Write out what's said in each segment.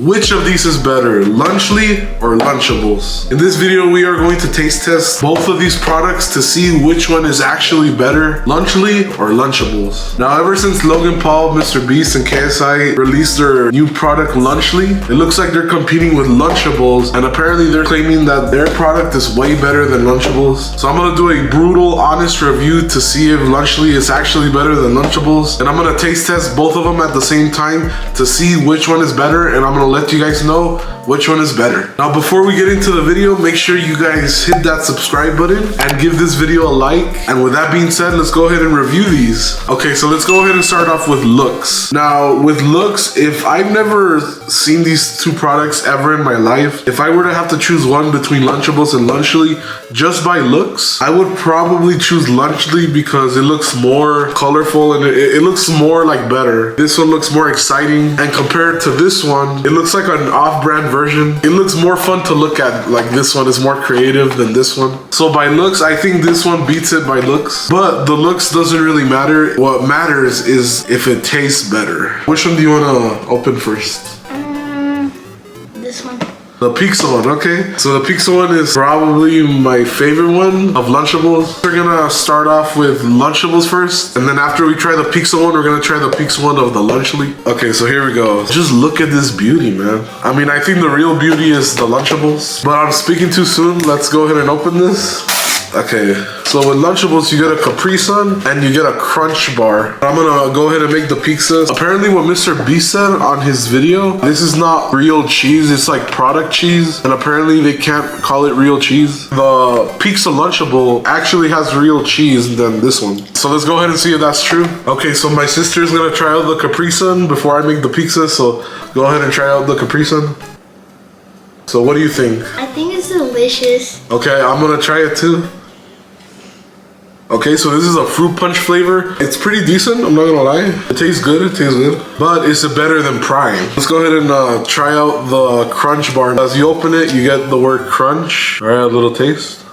Which of these is better, Lunchly or Lunchables? In this video, we are going to taste test both of these products to see which one is actually better, Lunchly or Lunchables. Now, ever since Logan Paul, Mr. Beast, and KSI released their new product, Lunchly, it looks like they're competing with Lunchables, and apparently they're claiming that their product is way better than Lunchables. So I'm gonna do a brutal, honest review to see if Lunchly is actually better than Lunchables, and I'm gonna taste test both of them at the same time to see which one is better, and I'm gonna let you guys know which one is better. Now, before we get into the video, make sure you guys hit that subscribe button and give this video a like. And with that being said, let's go ahead and review these. Okay, so let's go ahead and start off with looks. Now, with looks, if I've never seen these two products ever in my life, if I were to have to choose one between Lunchables and Lunchly, just by looks, I would probably choose Lunchly because it looks more colorful and it looks more like better. This one looks more exciting, and compared to this one, it looks like an off-brand version. It looks more fun to look at. Like, this one is more creative than this one. So by looks, I think this one beats it by looks, but the looks doesn't really matter. What matters is if it tastes better. Which one do you want to open first? This one. The pizza one, okay. So the pizza one is probably my favorite one of Lunchables. We're gonna start off with Lunchables first, and then after we try the pizza one, we're gonna try the pizza one of the Lunchly. Okay, so here we go. Just look at this beauty, man. I mean, I think the real beauty is the Lunchables, but I'm speaking too soon. Let's go ahead and open this. Okay, so with Lunchables, you get a Capri Sun and you get a Crunch Bar. I'm gonna go ahead and make the pizza. Apparently what Mr. Beast said on his video, this is not real cheese, it's like product cheese, and apparently they can't call it real cheese. The pizza Lunchable actually has real cheese than this one. So let's go ahead and see if that's true. Okay, so my sister's gonna try out the Capri Sun before I make the pizza, so go ahead and try out the Capri Sun. So what do you think? I think it's delicious. Okay, I'm gonna try it too. Okay, so this is a fruit punch flavor. It's pretty decent, I'm not gonna lie. It tastes good, But is it better than Prime? Let's go ahead and try out the Crunch Bar. As you open it, you get the word crunch. All right, a little taste.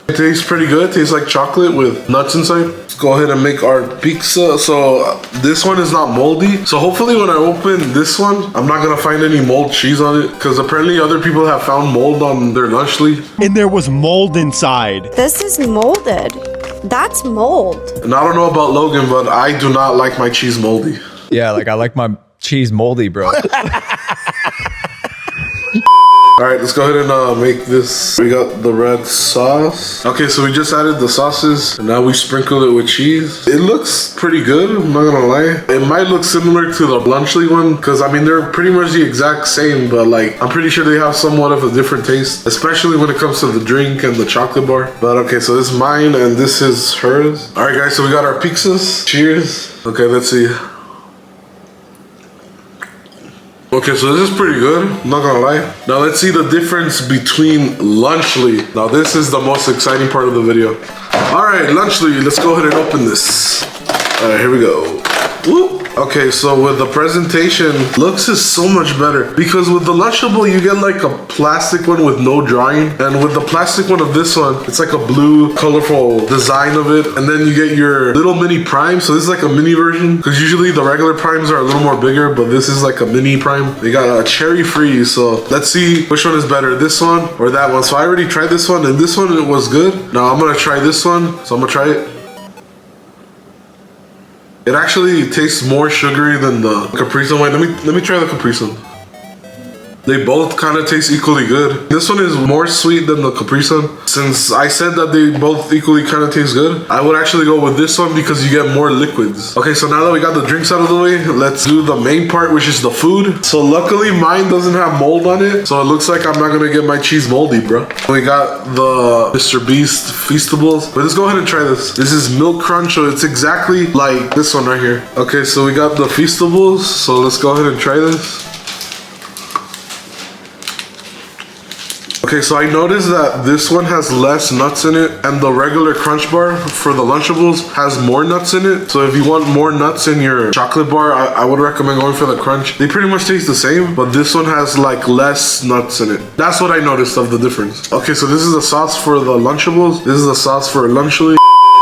It tastes pretty good. It tastes like chocolate with nuts inside. Let's go ahead and make our pizza. So this one is not moldy. So hopefully when I open this one, I'm not gonna find any mold cheese on it, because apparently other people have found mold on their Lunchly. And there was mold inside. This is molded. That's mold. And I don't know about Logan, but I do not like my cheese moldy. Yeah, like I like my cheese moldy, bro. All right, let's go ahead and make this. We got the red sauce. Okay, so we just added the sauces, and now we sprinkle it with cheese. It looks pretty good, I'm not gonna lie. It might look similar to the Lunchly one, because I mean, they're pretty much the exact same, but like, I'm pretty sure they have somewhat of a different taste, especially when it comes to the drink and the chocolate bar. But okay, so this is mine, and this is hers. All right, guys, so we got our pizzas. Cheers. Okay, let's see. Okay, so this is pretty good, I'm not gonna lie. Now let's see the difference between Lunchly. Now this is the most exciting part of the video. All right, Lunchly, let's go ahead and open this. All right, here we go. Whoop. Okay, so with the presentation, looks is so much better, because with the Lunchable, you get like a plastic one with no drawing, and with the plastic one of this one, it's like a blue, colorful design of it, and then you get your little mini Prime, so this is like a mini version, because usually the regular Primes are a little more bigger, but this is like a mini Prime. They got a cherry free, so let's see which one is better, this one or that one. So I already tried this one, and this one, it was good. Now I'm gonna try this one, so I'm gonna try it. It actually tastes more sugary than the Capri Sun. Wait, let me try the Capri Sun. They both kind of taste equally good. This one is more sweet than the Capri Sun. Since I said that they both equally kind of taste good, I would actually go with this one because you get more liquids. Okay, so now that we got the drinks out of the way, let's do the main part, which is the food. So luckily mine doesn't have mold on it, so it looks like I'm not gonna get my cheese moldy, bro. We got the Mr. Beast Feastables, but let's go ahead and try this. This is Milk Crunch, so it's exactly like this one right here. Okay, so we got the Feastables, so let's go ahead and try this. Okay, so I noticed that this one has less nuts in it, and the regular Crunch Bar for the Lunchables has more nuts in it. So if you want more nuts in your chocolate bar, I would recommend going for the Crunch. They pretty much taste the same, but this one has like less nuts in it. That's what I noticed of the difference. Okay, so this is the sauce for the Lunchables. This is the sauce for Lunchly.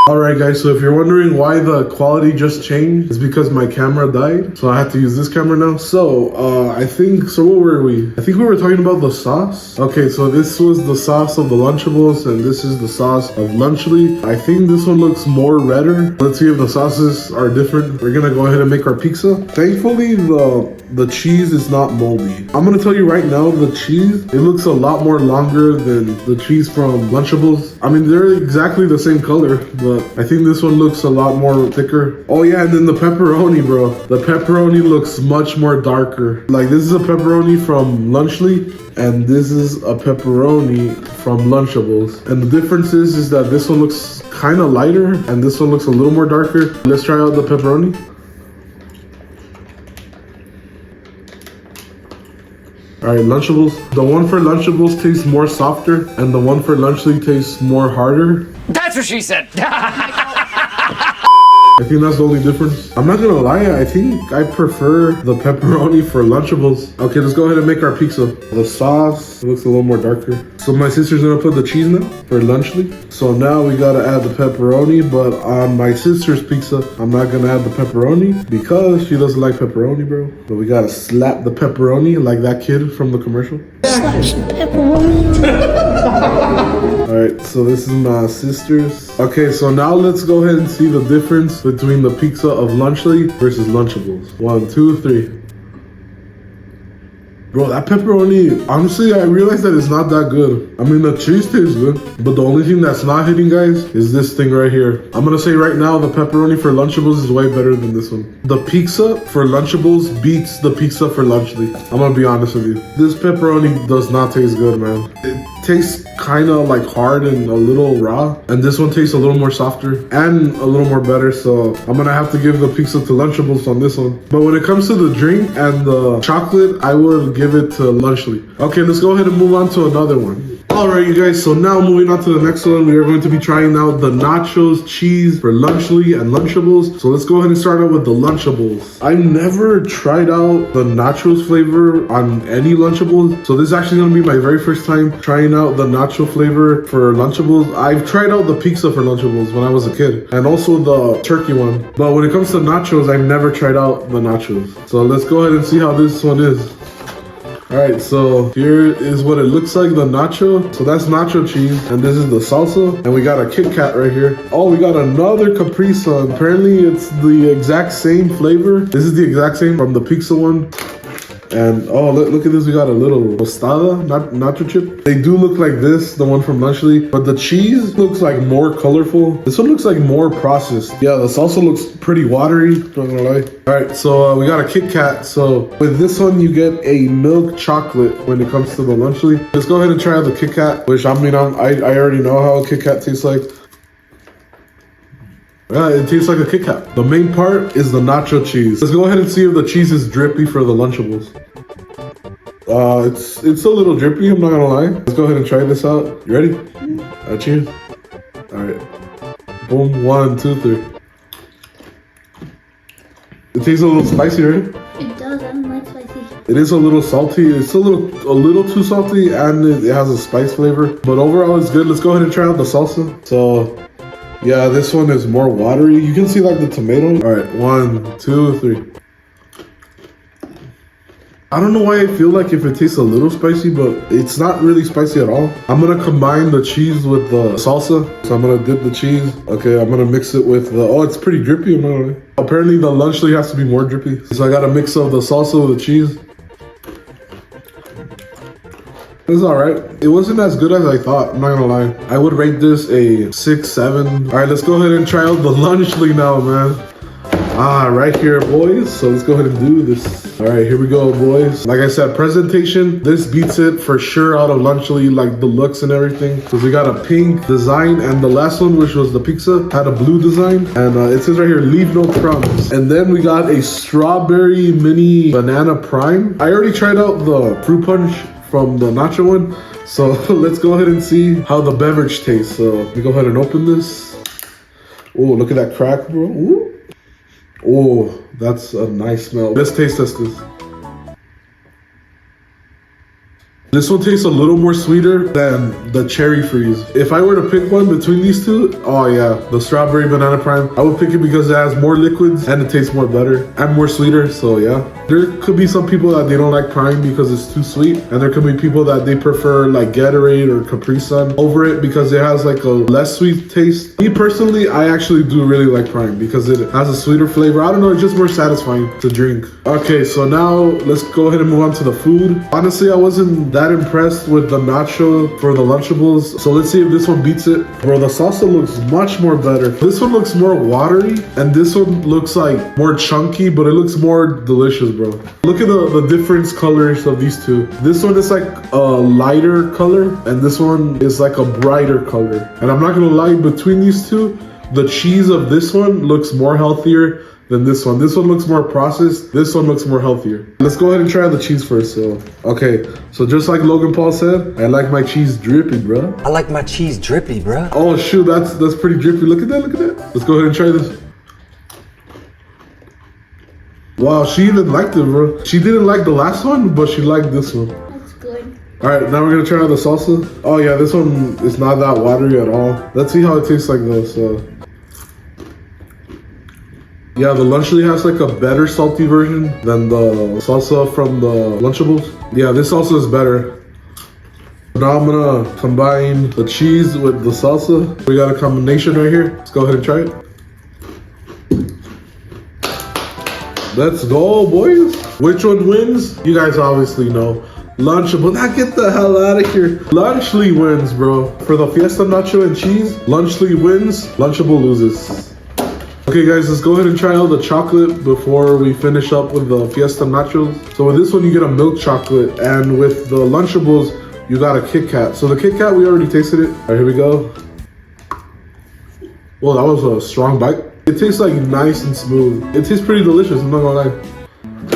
Alright guys, so if you're wondering why the quality just changed, it's because my camera died. So I have to use this camera now. So, what were we? I think we were talking about the sauce. Okay, so this was the sauce of the Lunchables and this is the sauce of Lunchly. I think this one looks more redder. Let's see if the sauces are different. We're gonna go ahead and make our pizza. Thankfully, the cheese is not moldy. I'm gonna tell you right now, the cheese, it looks a lot more longer than the cheese from Lunchables. I mean, they're exactly the same color, but I think this one looks a lot more thicker. Oh yeah, and then the pepperoni, bro. The pepperoni looks much more darker. Like, this is a pepperoni from Lunchley, and this is a pepperoni from Lunchables. And the difference is that this one looks kind of lighter, and this one looks a little more darker. Let's try out the pepperoni. Alright, Lunchables. The one for Lunchables tastes more softer, and the one for Lunchley tastes more harder. That's what she said. I think that's the only difference. I'm not gonna lie, I think I prefer the pepperoni for Lunchables. Okay, let's go ahead and make our pizza. The sauce looks a little more darker. So my sister's gonna put the cheese now for Lunchley. So now we gotta add the pepperoni, but on my sister's pizza, I'm not gonna add the pepperoni because she doesn't like pepperoni, bro. But we gotta slap the pepperoni like that kid from the commercial. Slash pepperoni. Alright, so this is my sister's. Okay, so now let's go ahead and see the difference between the pizza of Lunchley versus Lunchables. 1, 2, 3. Bro, that pepperoni, honestly, I realized that it's not that good. I mean, the cheese tastes good, but the only thing that's not hitting, guys, is this thing right here. I'm gonna say right now, the pepperoni for Lunchables is way better than this one. The pizza for Lunchables beats the pizza for Lunchley. I'm gonna be honest with you. This pepperoni does not taste good, man. It tastes kind of like hard and a little raw, and this one tastes a little more softer and a little more better, so I'm gonna have to give the pizza to Lunchables on this one. But when it comes to the drink and the chocolate, I would give it to Lunchley. Okay, let's go ahead and move on to another one. Alright you guys, so now moving on to the next one, we are going to be trying out the nachos cheese for Lunchley and Lunchables. So let's go ahead and start out with the Lunchables. I've never tried out the nachos flavor on any Lunchables, so this is actually going to be my very first time trying out the nacho flavor for Lunchables. I've tried out the pizza for Lunchables when I was a kid, and also the turkey one. But when it comes to nachos, I've never tried out the nachos. So let's go ahead and see how this one is. Alright, so here is what it looks like, the nacho. So that's nacho cheese, and this is the salsa. And we got a Kit Kat right here. Oh, we got another Capri Sun. Apparently it's the exact same flavor. This is the exact same from the pizza one. And oh, look at this, we got a little tostada, nacho chip. They do look like this, the one from Lunchley, but the cheese looks like more colorful. This one looks like more processed. Yeah, the salsa looks pretty watery, not gonna lie. All right, so we got a Kit Kat. So with this one, you get a milk chocolate when it comes to the Lunchley. Let's go ahead and try out the Kit Kat, which I mean, I already know how a Kit Kat tastes like. Yeah, it tastes like a Kit Kat. The main part is the nacho cheese. Let's go ahead and see if the cheese is drippy for the Lunchables. It's a little drippy, I'm not gonna lie. Let's go ahead and try this out. You ready? Cheers. Alright. Boom, 1, 2, 3. It tastes a little spicy, right? It does, I don't like spicy. It is a little salty. It's a little too salty, and it has a spice flavor. But overall, it's good. Let's go ahead and try out the salsa. So, yeah, this one is more watery. You can see like the tomato. All right, 1, 2, 3. I don't know why I feel like if it tastes a little spicy, but it's not really spicy at all. I'm gonna combine the cheese with the salsa. So I'm gonna dip the cheese. Okay, I'm gonna mix it with the, oh, it's pretty drippy. Apparently the Lunchley has to be more drippy. So I got a mix of the salsa with the cheese. It's alright. It wasn't as good as I thought, I'm not gonna lie. I would rate this a 6, 7. Alright, let's go ahead and try out the Lunchley now, man. Right here, boys. So let's go ahead and do this. Alright, here we go, boys. Like I said, presentation, this beats it for sure out of Lunchley, like the looks and everything. Because we got a pink design, and the last one, which was the pizza, had a blue design. And it says right here, leave no crumbs. And then we got a strawberry mini banana prime. I already tried out the fruit punch from the nacho one, so let's go ahead and see how the beverage tastes. So let me go ahead and open this. Oh, look at that crack, bro. Ooh. Oh, that's a nice smell. Let's taste test this. This one tastes a little more sweeter than the cherry freeze. If I were to pick one between these two, oh yeah, the strawberry banana prime, I would pick it because it has more liquids and it tastes more better and more sweeter, so yeah. There could be some people that they don't like prime because it's too sweet, and there could be people that they prefer like Gatorade or Capri Sun over it because it has like a less sweet taste. Me personally, I actually do really like prime because it has a sweeter flavor. I don't know, it's just more satisfying to drink. Okay, so now let's go ahead and move on to the food. Honestly, I wasn't that impressed with the nacho for the Lunchables, so let's see if this one beats it. Bro, the salsa looks much more better. This one looks more watery, and this one looks like more chunky, but it looks more delicious, bro. Look at the different colors of these two. This one is like a lighter color, and this one is like a brighter color. And I'm not gonna lie, between these two, the cheese of this one looks more healthier than this one. This one looks more processed. This one looks more healthier. Let's go ahead and try the cheese first. So, okay. So just like Logan Paul said, I like my cheese drippy, bro. I like my cheese drippy, bro. Oh shoot, that's pretty drippy. Look at that, look at that. Let's go ahead and try this. Wow, she even liked it, bro. She didn't like the last one, but she liked this one. That's good. All right, now we're gonna try out the salsa. Oh yeah, this one is not that watery at all. Let's see how it tastes like though, so. Yeah, the Lunchley has like a better salty version than the salsa from the Lunchables. Yeah, this salsa is better. Now I'm gonna combine the cheese with the salsa. We got a combination right here. Let's go ahead and try it. Let's go, boys. Which one wins? You guys obviously know. Lunchable. Now get the hell out of here. Lunchley wins, bro. For the Fiesta Nacho and cheese, Lunchley wins, Lunchable loses. Okay guys, let's go ahead and try out the chocolate before we finish up with the Fiesta Nachos. So with this one, you get a milk chocolate, and with the Lunchables, you got a Kit Kat. So the Kit Kat, we already tasted it. All right, here we go. Well, that was a strong bite. It tastes like nice and smooth. It tastes pretty delicious, I'm not gonna lie.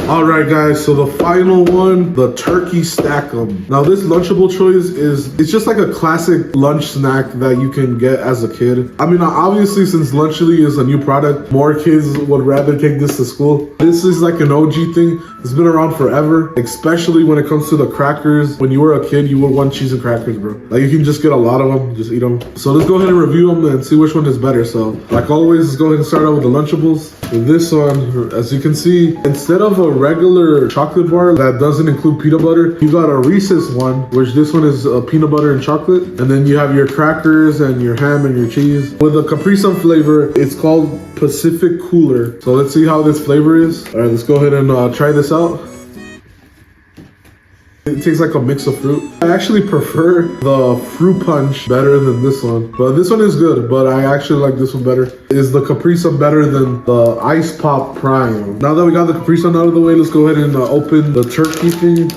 All right, guys, so the final one, the turkey stack-em. Now, this Lunchable choice it's just like a classic lunch snack that you can get as a kid. I mean, obviously, since Lunchly is a new product, more kids would rather take this to school. This is like an OG thing. It's been around forever, especially when it comes to the crackers. When you were a kid, you would want cheese and crackers, bro. Like, you can just get a lot of them, just eat them. So let's go ahead and review them and see which one is better. So, like always, let's go ahead and start out with the Lunchables. With this one, as you can see, instead of a regular chocolate bar that doesn't include peanut butter, you got a Reese's one, which this one is peanut butter and chocolate. And then you have your crackers and your ham and your cheese. With a Capri Sun flavor, it's called Pacific Cooler. So let's see how this flavor is. All right, let's go ahead and try this out. It tastes like a mix of fruit. I actually prefer the fruit punch better than this one. But this one is good, but I actually like this one better. Is the Capri Sun better than the Ice Pop Prime? Now that we got the Capri Sun out of the way, let's go ahead and open the turkey thing.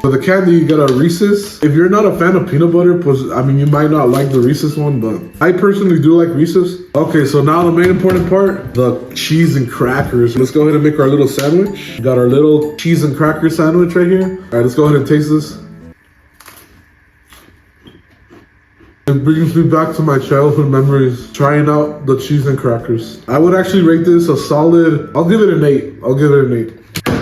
For the candy, you get a Reese's. If you're not a fan of peanut butter, I mean, you might not like the Reese's one, but I personally do like Reese's. Okay, so now the main important part, the cheese and crackers. Let's go ahead and make our little sandwich. We got our little cheese and cracker sandwich right here. All right, let's go ahead and taste this. It brings me back to my childhood memories, trying out the cheese and crackers. I would actually rate this a solid, I'll give it an 8. I'll give it an 8.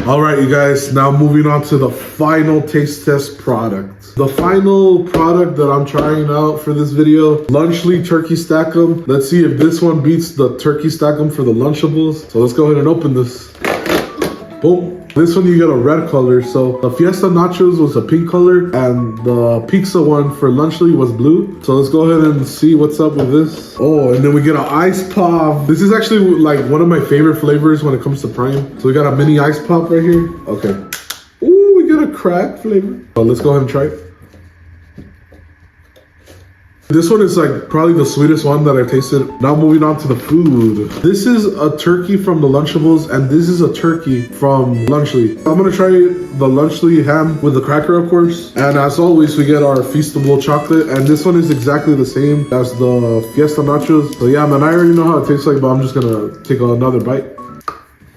All right, you guys, now moving on to the final taste test product. The final product that I'm trying out for this video, Lunchley Turkey Stack-em. Let's see if this one beats the Turkey Stack-em for the Lunchables. So let's go ahead and open this. Boom. This one you get a red color. So the Fiesta Nachos was a pink color and the pizza one for Lunchley was blue. So let's go ahead and see what's up with this. Oh, and then we get an ice pop. This is actually like one of my favorite flavors when it comes to Prime. So we got a mini ice pop right here. Okay. Ooh, we get a crack flavor. So let's go ahead and try it. This one is like probably the sweetest one that I've tasted. Now moving on to the food. This is a turkey from the Lunchables and this is a turkey from Lunchley. I'm gonna try the Lunchley ham with the cracker, of course. And as always, we get our Feastable chocolate. And this one is exactly the same as the Fiesta Nachos. So yeah, man, I already know how it tastes like, but I'm just gonna take another bite.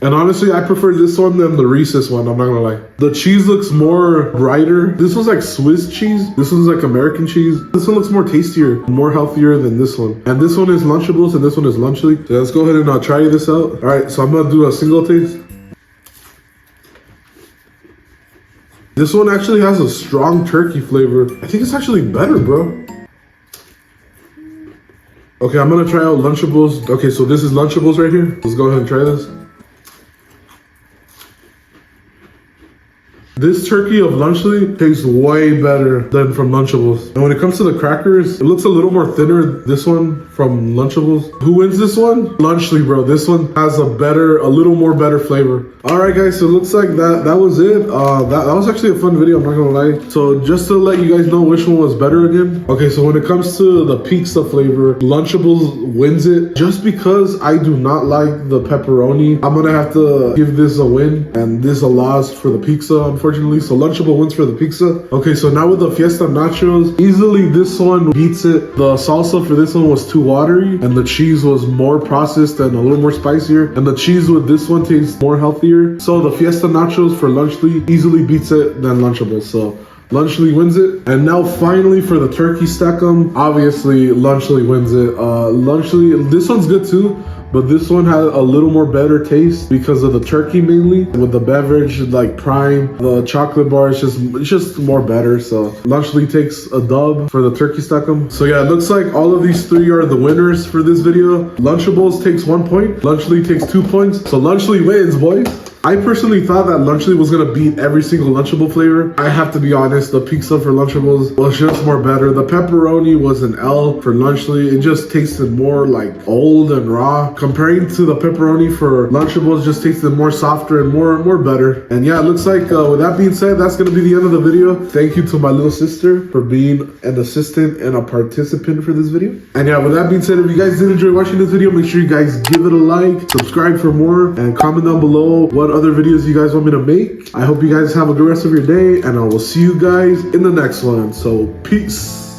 And honestly, I prefer this one than the Reese's one, I'm not gonna lie. The cheese looks more brighter. This one's like Swiss cheese. This one's like American cheese. This one looks more tastier, more healthier than this one. And this one is Lunchables and this one is Lunchley. So let's go ahead and try this out. All right, so I'm gonna do a single taste. This one actually has a strong turkey flavor. I think it's actually better, bro. Okay, I'm gonna try out Lunchables. Okay, so this is Lunchables right here. Let's go ahead and try this. This turkey of Lunchley tastes way better than from Lunchables. And when it comes to the crackers, it looks a little more thinner, this one from Lunchables. Who wins this one? Lunchley, bro. This one has a little more better flavor. All right, guys, so it looks like that was it. That was actually a fun video, I'm not gonna lie. So just to let you guys know which one was better again. Okay, so when it comes to the pizza flavor, Lunchables wins it. Just because I do not like the pepperoni, I'm gonna have to give this a win and this a loss for the pizza, unfortunately. So Lunchable wins for the pizza. Okay, so now with the Fiesta Nachos, easily this one beats it. The salsa for this one was too watery and the cheese was more processed and a little more spicier. And the cheese with this one tastes more healthier. So the Fiesta Nachos for Lunchley easily beats it than Lunchables. So Lunchley wins it. And now finally for the turkey stack'em, obviously Lunchley wins it. Lunchley, this one's good too, but this one had a little more better taste because of the turkey mainly. With the beverage like Prime, the chocolate bar, it's just more better. So Lunchley takes a dub for the turkey stack'em. So yeah, it looks like all of these three are the winners for this video. Lunchables takes 1 point, Lunchley takes 2 points. So Lunchley wins, boys. I personally thought that Lunchley was gonna beat every single Lunchable flavor. I have to be honest, the pizza for Lunchables was just more better. The pepperoni was an L for Lunchley. It just tasted more like old and raw. Comparing to the pepperoni for Lunchables, just tasted more softer and more better. And yeah, it looks like with that being said, that's gonna be the end of the video. Thank you to my little sister for being an assistant and a participant for this video. And yeah, with that being said, if you guys did enjoy watching this video, make sure you guys give it a like, subscribe for more, and comment down below what other videos you guys want me to make. I hope you guys have a good rest of your day, and I will see you guys in the next one. So peace.